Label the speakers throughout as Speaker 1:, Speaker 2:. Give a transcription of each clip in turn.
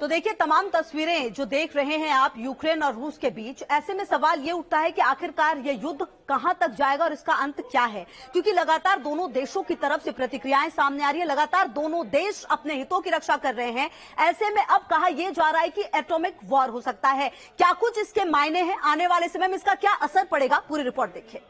Speaker 1: तो देखिए, तमाम तस्वीरें जो देख रहे हैं आप यूक्रेन और रूस के बीच, ऐसे में सवाल ये उठता है कि आखिरकार ये युद्ध कहां तक जाएगा और इसका अंत क्या है, क्योंकि लगातार दोनों देशों की तरफ से प्रतिक्रियाएं सामने आ रही है। लगातार दोनों देश अपने हितों की रक्षा कर रहे हैं। ऐसे में अब कहा यह जा रहा है कि एटॉमिक वॉर हो सकता है। क्या कुछ इसके मायने हैं? आने वाले समय में इसका क्या असर पड़ेगा? पूरी रिपोर्ट देखिए।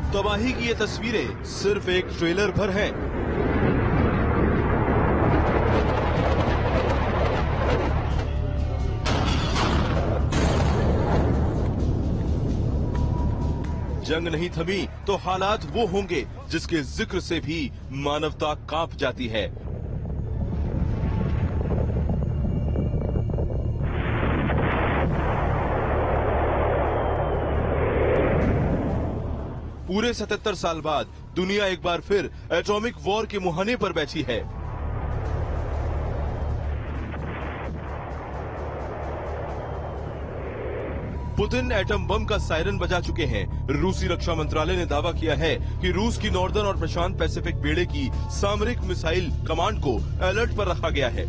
Speaker 2: तबाही की ये तस्वीरें सिर्फ एक ट्रेलर भर हैं। जंग नहीं थमी तो हालात वो होंगे जिसके जिक्र से भी मानवता कांप जाती है। पूरे 77 साल बाद दुनिया एक बार फिर एटॉमिक वॉर के मुहाने पर बैठी है। पुतिन एटम बम का सायरन बजा चुके हैं। रूसी रक्षा मंत्रालय ने दावा किया है कि रूस की नॉर्दर्न और प्रशांत पैसिफिक बेड़े की सामरिक मिसाइल कमांड को अलर्ट पर रखा गया है।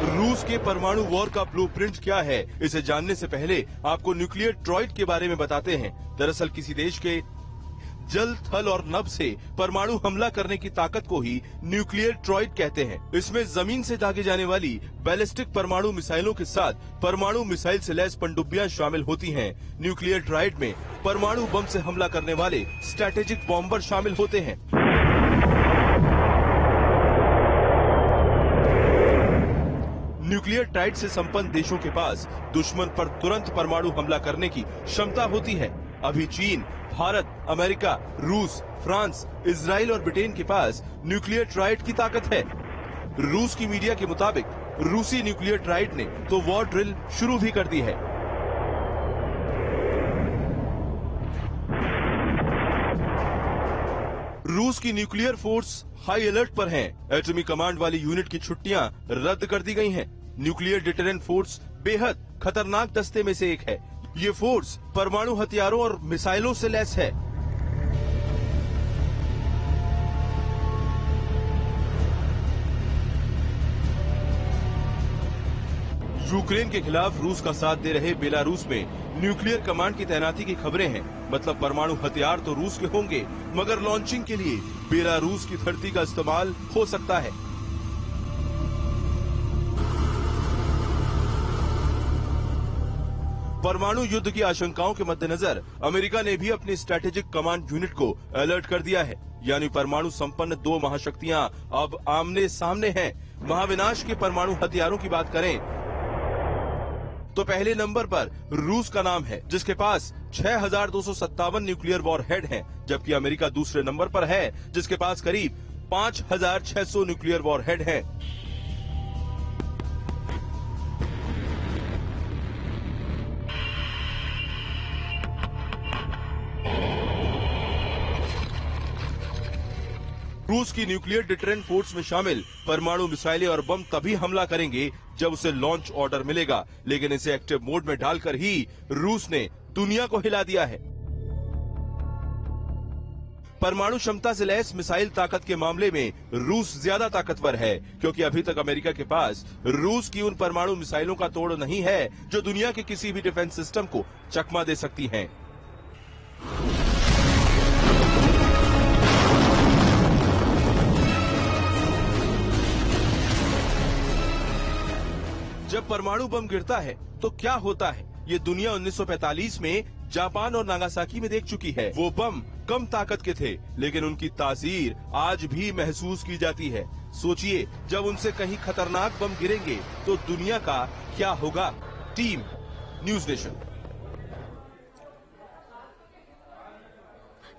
Speaker 2: रूस के परमाणु वॉर का ब्लूप्रिंट क्या है, इसे जानने से पहले आपको न्यूक्लियर ट्रॉइड के बारे में बताते हैं। दरअसल किसी देश के जल, थल और नभ से परमाणु हमला करने की ताकत को ही न्यूक्लियर ट्रॉइड कहते हैं। इसमें जमीन से दागे जाने वाली बैलिस्टिक परमाणु मिसाइलों के साथ परमाणु मिसाइल से लैस पनडुब्बियां शामिल होती हैं। न्यूक्लियर ट्रॉइड में परमाणु बम से हमला करने वाले स्ट्रैटेजिक बॉम्बर शामिल होते हैं। न्यूक्लियर ट्राइड से संपन्न देशों के पास दुश्मन पर तुरंत परमाणु हमला करने की क्षमता होती है। अभी चीन, भारत, अमेरिका, रूस, फ्रांस, इजराइल और ब्रिटेन के पास न्यूक्लियर ट्राइड की ताकत है। रूस की मीडिया के मुताबिक रूसी न्यूक्लियर ट्राइड ने तो वॉर ड्रिल शुरू भी कर दी है। रूस की न्यूक्लियर फोर्स हाई अलर्ट पर है। एटमी कमांड वाली यूनिट की छुट्टियां रद्द कर दी गई हैं। न्यूक्लियर डिटरेंट फोर्स बेहद खतरनाक दस्ते में से एक है। ये फोर्स परमाणु हथियारों और मिसाइलों से लैस है। यूक्रेन के खिलाफ रूस का साथ दे रहे बेलारूस में न्यूक्लियर कमांड की तैनाती की खबरें हैं। मतलब परमाणु हथियार तो रूस के होंगे, मगर लॉन्चिंग के लिए बेलारूस की धरती का इस्तेमाल हो सकता है। परमाणु युद्ध की आशंकाओं के मद्देनजर अमेरिका ने भी अपनी स्ट्रैटेजिक कमांड यूनिट को अलर्ट कर दिया है। यानी परमाणु संपन्न दो महाशक्तियां अब आमने सामने हैं। महाविनाश के परमाणु हथियारों की बात करें तो पहले नंबर पर रूस का नाम है, जिसके पास 6257 न्यूक्लियर वॉरहेड हैं, जबकि अमेरिका दूसरे नंबर पर है, जिसके पास करीब 5600 न्यूक्लियर वॉरहेड हैं। रूस की न्यूक्लियर डिटरेंट फोर्स में शामिल परमाणु मिसाइलें और बम तभी हमला करेंगे जब उसे लॉन्च ऑर्डर मिलेगा, लेकिन इसे एक्टिव मोड में डालकर ही रूस ने दुनिया को हिला दिया है। परमाणु क्षमता से लैस मिसाइल ताकत के मामले में रूस ज्यादा ताकतवर है, क्योंकि अभी तक अमेरिका के पास रूस की उन परमाणु मिसाइलों का तोड़ नहीं है जो दुनिया के किसी भी डिफेंस सिस्टम को चकमा दे सकती हैं। जब परमाणु बम गिरता है तो क्या होता है, ये दुनिया 1945 में जापान और नागासाकी में देख चुकी है। वो बम कम ताकत के थे, लेकिन उनकी तासीर आज भी महसूस की जाती है। सोचिए, जब उनसे कहीं खतरनाक बम गिरेंगे तो दुनिया का क्या होगा। Team news nation.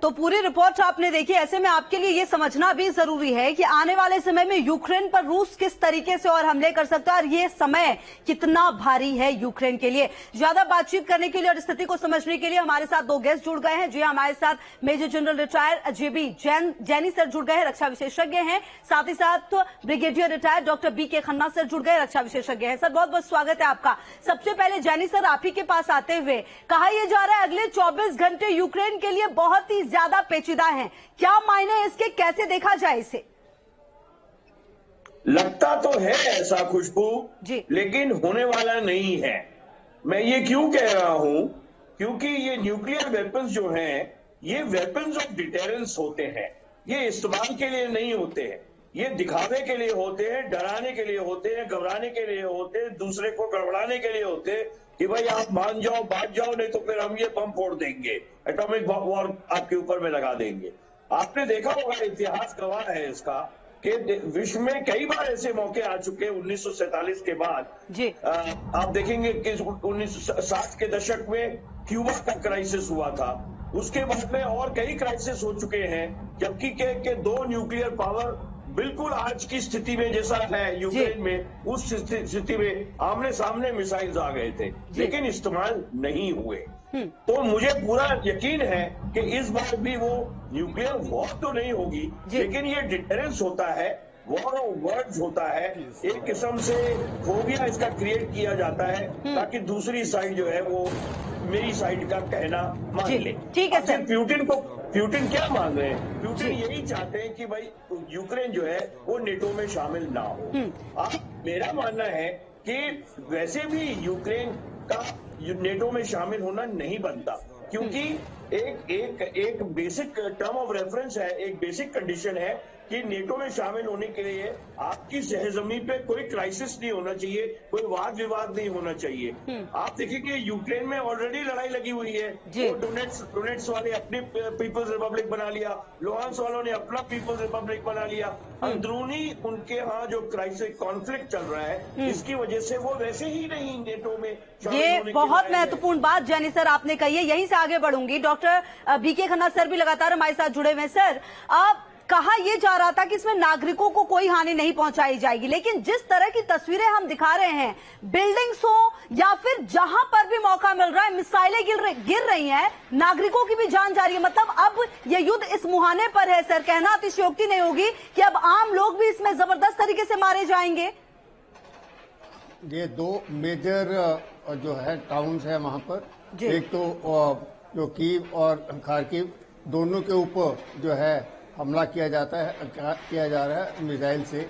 Speaker 1: तो पूरी रिपोर्ट आपने देखी। ऐसे में आपके लिए ये समझना भी जरूरी है कि आने वाले समय में यूक्रेन पर रूस किस तरीके से और हमले कर सकता है और ये समय कितना भारी है यूक्रेन के लिए। ज्यादा बातचीत करने के लिए और स्थिति को समझने के लिए हमारे साथ दो गेस्ट जुड़ गए हैं। जी हमारे साथ major general retired JB Jaini sir जुड़ गए हैं, रक्षा विशेषज्ञ हैं। साथ ही साथ brigadier retired doctor BK Khanna sir जुड़ गए, रक्षा विशेषज्ञ हैं। सर बहुत बहुत स्वागत है आपका। सबसे पहले जैनी सर आप ही के पास आते हुए, कहा यह जा रहा है अगले 24 घंटे यूक्रेन के लिए बहुत ही ज्यादा पेचीदा है, क्या मायने है इसके, कैसे देखा जाए इसे?
Speaker 3: लगता तो है ऐसा खुशबू
Speaker 1: जी,
Speaker 3: लेकिन होने वाला नहीं है। मैं ये क्यों कह रहा हूं, क्योंकि ये न्यूक्लियर वेपन्स जो हैं, ये वेपन्स ऑफ डिटेरेंस होते हैं। ये इस्तेमाल के लिए नहीं होते हैं, ये दिखावे के लिए होते हैं, डराने के लिए होते हैं, घबराने के लिए होते हैं, दूसरे को गड़बड़ाने के लिए होते हैं कि भाई आप मान जाओ, बांट जाओ, नहीं तो फिर हम ये बम फोड़ देंगे, एटॉमिक वॉर आपके ऊपर में लगा देंगे। आपने देखा होगा, इतिहास गवाह है इसका कि विश्व में कई बार ऐसे मौके आ चुके 1947 के बाद। जी आप देखेंगे कि 1960 के दशक में क्यूबा का क्राइसिस हुआ था, उसके बाद में और कई क्राइसिस हो चुके हैं, जबकि के दो न्यूक्लियर पावर बिल्कुल आज की स्थिति में जैसा है यूक्रेन में, उस स्थिति में आमने सामने मिसाइल्स आ गए थे लेकिन इस्तेमाल नहीं हुए। तो मुझे पूरा यकीन है कि इस बार भी वो न्यूक्लियर वॉर तो नहीं होगी, लेकिन ये डिटेरेंस होता है, वॉर ऑफ वर्ड्स होता है, एक किस्म से फोबिया इसका क्रिएट किया जाता है ताकि दूसरी साइड जो है वो मेरी साइड का कहना मान ले।
Speaker 1: ठीक है सर।
Speaker 3: प्यूटिन क्या मान रहे हैं? प्यूटिन यही चाहते हैं कि भाई यूक्रेन जो है वो नेटो में शामिल ना हो। अब मेरा मानना है कि वैसे भी यूक्रेन का नेटो में शामिल होना नहीं बनता, क्योंकि एक बेसिक टर्म ऑफ रेफरेंस है, एक बेसिक कंडीशन है कि नेटो में शामिल होने के लिए आपकी सहजमी पे कोई क्राइसिस नहीं होना चाहिए, कोई वाद विवाद नहीं होना चाहिए। आप देखिए कि यूक्रेन में ऑलरेडी लड़ाई लगी हुई है, वो डोनेट्स वाले अपनी पीपल्स रिपब्लिक बना लिया, लुहांस्क वालों ने अपना पीपल्स रिपब्लिक बना लिया। अंदरूनी उनके यहाँ जो क्राइसिस कॉन्फ्लिक्ट चल रहा है, इसकी वजह से वो वैसे ही नहीं नेटो में शामिल होने के।
Speaker 1: ये बहुत महत्वपूर्ण बात जैनी सर आपने कही है, यहीं से आगे बढ़ूंगी। डॉक्टर बीके खन्ना सर भी लगातार हमारे साथ जुड़े हुए हैं। सर आप कहा यह जा रहा था कि इसमें नागरिकों को कोई हानि नहीं पहुंचाई जाएगी, लेकिन जिस तरह की तस्वीरें हम दिखा रहे हैं, बिल्डिंग्स हो या फिर जहां पर भी मौका मिल रहा है मिसाइलें गिर रही हैं, नागरिकों की भी जान जा रही है। मतलब अब यह युद्ध इस मुहाने पर है सर, कहना अतिशयोक्ति नहीं होगी कि अब आम लोग भी इसमें जबरदस्त तरीके से मारे जाएंगे।
Speaker 4: ये दो मेजर जो है टाउन्स है वहां पर, एक तो जो कीव और खार्किव, दोनों के ऊपर जो है हमला किया जा रहा है मिसाइल से,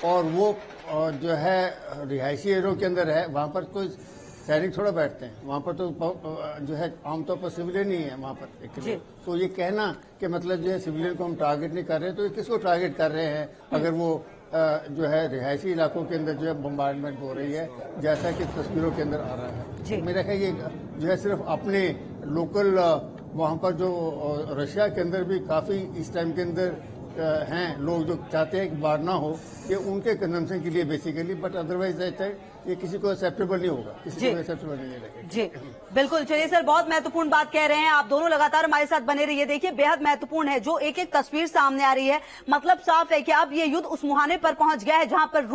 Speaker 4: और वो जो है रिहायशी एरियो के अंदर है, वहां पर कोई सैनिक थोड़ा बैठते हैं, वहां पर तो जो है आमतौर पर सिविलियन ही है वहां पर। तो ये कहना कि मतलब जो है सिविलियन को हम टारगेट नहीं कर रहे हैं, तो ये किसको टारगेट कर रहे हैं अगर वो जो है रिहायशी इलाकों के अंदर जो है बम्बार्डमेंट हो रही है, जैसा कि तस्वीरों के अंदर आ रहा है। तो मेरा ख्याल ये जो है सिर्फ अपने लोकल वहां पर जो रशिया के अंदर भी काफी इस टाइम के अंदर हैं लोग जो चाहते हैं कि बार ना हो, ये उनके कंजम्पशन के लिए बेसिकली, बट अदरवाइज ये किसी को एक्सेप्टेबल नहीं होगा, किसी को एक्सेप्टेबल नहीं लगेगा।
Speaker 1: जी बिल्कुल। चलिए सर, बहुत महत्वपूर्ण बात कह रहे हैं आप दोनों, लगातार हमारे साथ बने रहिए। देखिए बेहद महत्वपूर्ण है जो एक एक तस्वीर सामने आ रही है, मतलब साफ है कि अब ये युद्ध उस मुहाने पर पहुंच गया है जहां पर